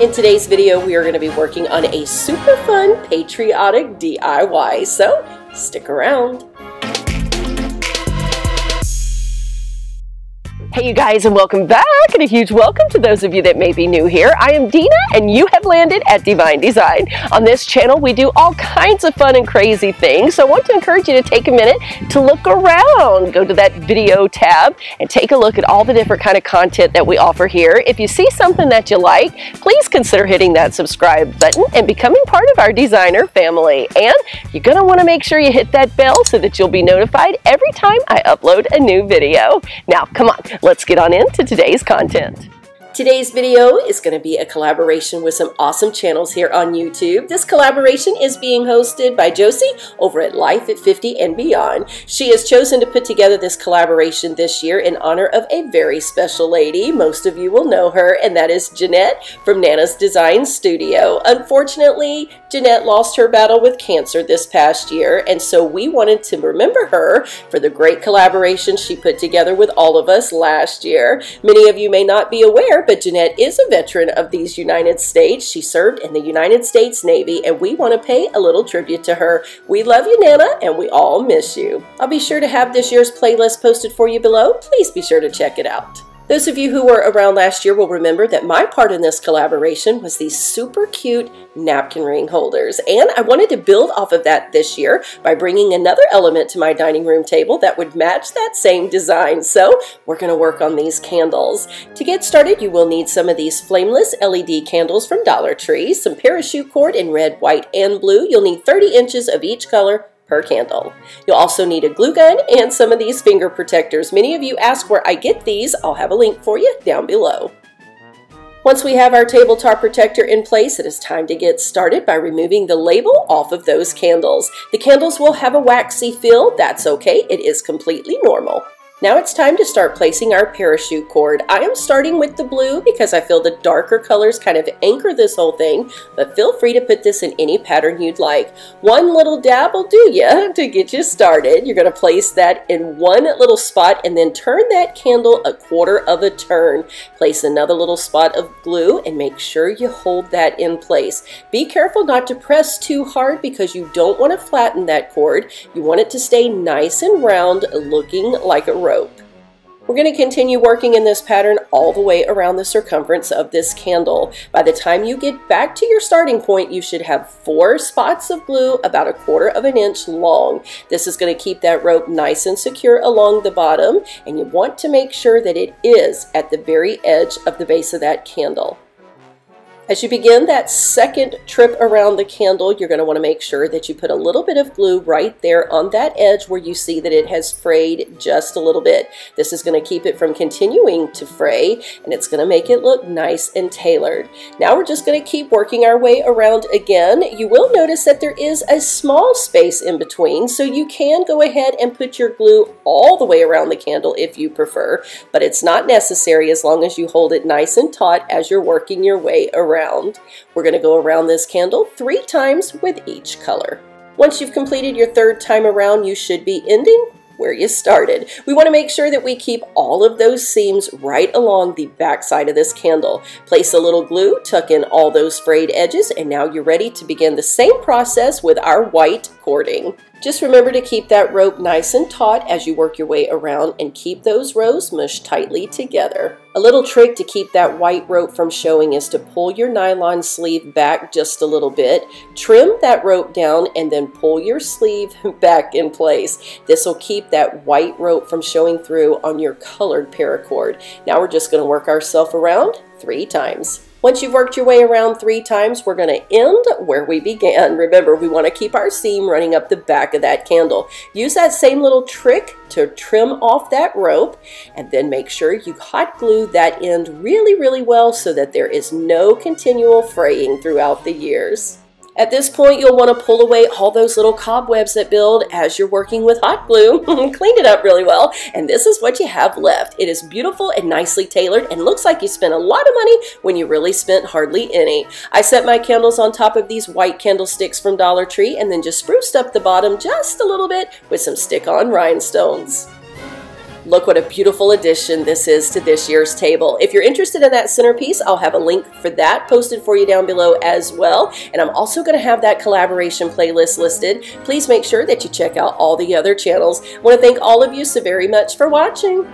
In today's video, we are going to be working on a super fun patriotic DIY, so stick around. Hey you guys, and welcome back, and a huge welcome to those of you that may be new here. I am Deena, and you have landed at DeeVine DeeZine. On this channel, we do all kinds of fun and crazy things, so I want to encourage you to take a minute to look around. Go to that video tab and take a look at all the different kind of content that we offer here. If you see something that you like, please consider hitting that subscribe button and becoming part of our designer family. And you're going to want to make sure you hit that bell so that you'll be notified every time I upload a new video. Now, come on. Let's get on into today's content. Today's video is going to be a collaboration with some awesome channels here on YouTube. This collaboration is being hosted by Josie over at Life at 50 and Beyond. She has chosen to put together this collaboration this year in honor of a very special lady. Most of you will know her, and that is Jeanette from Nana's Design Studio. Unfortunately, Jeanette lost her battle with cancer this past year, and so we wanted to remember her for the great collaboration she put together with all of us last year. Many of you may not be aware, but Jeanette is a veteran of these United States. She served in the United States Navy, and we want to pay a little tribute to her. We love you, Nana, and we all miss you. I'll be sure to have this year's playlist posted for you below. Please be sure to check it out. Those of you who were around last year will remember that my part in this collaboration was these super cute napkin ring holders, and I wanted to build off of that this year by bringing another element to my dining room table that would match that same design. So we're going to work on these candles. To get started, you will need some of these flameless LED candles from Dollar Tree, some parachute cord in red, white, and blue. You'll need 30 inches of each color per candle. You'll also need a glue gun and some of these finger protectors. Many of you ask where I get these. I'll have a link for you down below. Once we have our tabletop protector in place, it is time to get started by removing the label off of those candles. The candles will have a waxy feel. That's okay. It is completely normal. Now it's time to start placing our parachute cord. I am starting with the blue because I feel the darker colors kind of anchor this whole thing, but feel free to put this in any pattern you'd like. One little dab will do ya to get you started. You're going to place that in one little spot and then turn that candle a quarter of a turn. Place another little spot of glue and make sure you hold that in place. Be careful not to press too hard because you don't want to flatten that cord. You want it to stay nice and round, looking like a rope. We're going to continue working in this pattern all the way around the circumference of this candle. By the time you get back to your starting point, you should have 4 spots of glue about a quarter of an inch long. This is going to keep that rope nice and secure along the bottom, and you want to make sure that it is at the very edge of the base of that candle. As you begin that second trip around the candle, you're going to want to make sure that you put a little bit of glue right there on that edge where you see that it has frayed just a little bit. This is going to keep it from continuing to fray, and it's going to make it look nice and tailored. Now we're just going to keep working our way around again. You will notice that there is a small space in between, so you can go ahead and put your glue all the way around the candle if you prefer, but it's not necessary as long as you hold it nice and taut as you're working your way around. We're going to go around this candle 3 times with each color. Once you've completed your 3rd time around, you should be ending where you started. We want to make sure that we keep all of those seams right along the back side of this candle. Place a little glue, tuck in all those frayed edges, and now you're ready to begin the same process with our white cording. Just remember to keep that rope nice and taut as you work your way around and keep those rows mushed tightly together. A little trick to keep that white rope from showing is to pull your nylon sleeve back just a little bit, trim that rope down, and then pull your sleeve back in place. This will keep that white rope from showing through on your colored paracord. Now we're just going to work ourselves around 3 times. Once you've worked your way around 3 times, we're going to end where we began. Remember, we want to keep our seam running up the back of that candle. Use that same little trick to trim off that rope, and then make sure you hot glue that end really, really well so that there is no continual fraying throughout the years. At this point, you'll want to pull away all those little cobwebs that build as you're working with hot glue. Clean it up really well, and this is what you have left. It is beautiful and nicely tailored and looks like you spent a lot of money when you really spent hardly any. I set my candles on top of these white candlesticks from Dollar Tree and then just spruced up the bottom just a little bit with some stick-on rhinestones. Look what a beautiful addition this is to this year's table. If you're interested in that centerpiece, I'll have a link for that posted for you down below as well. And I'm also going to have that collaboration playlist listed. Please make sure that you check out all the other channels. I want to thank all of you so very much for watching.